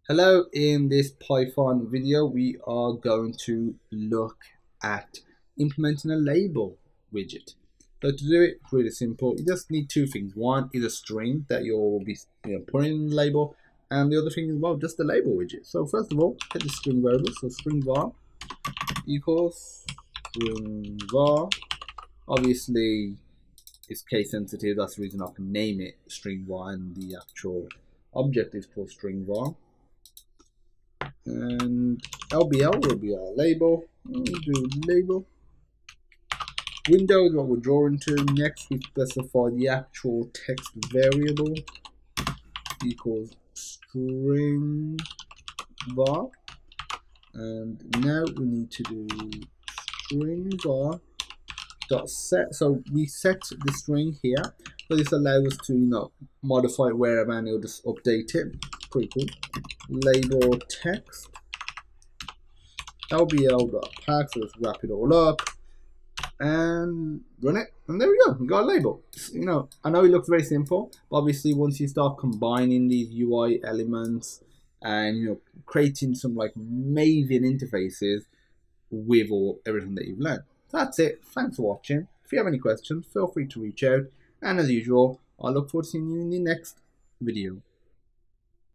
Hello, in this Python video we are going to look at implementing a label widget. So to do it, it's really simple. You just need two things. One is a string that you'll be putting in the label, and the other thing is, well, just the label widget. So first of all, get the string variable. So string var equals string var. Obviously it's case sensitive, that's the reason I can name it string var, and the actual object is called string var. And LBL will be our label. We'll do label. Window is what we're drawing to. Next, we specify the actual text variable equals string var. And now we need to do string var dot set. So we set the string here. So this allows us to modify it wherever, and it'll just update it. Pretty cool. Label text lbl.pack, so let's wrap it all up and run it, and there we go, we got a label. I know it looks very simple, but obviously once you start combining these UI elements and creating some like amazing interfaces with everything that you've learned. That's it. Thanks for watching. If you have any questions, feel free to reach out, and as usual, I look forward to seeing you in the next video.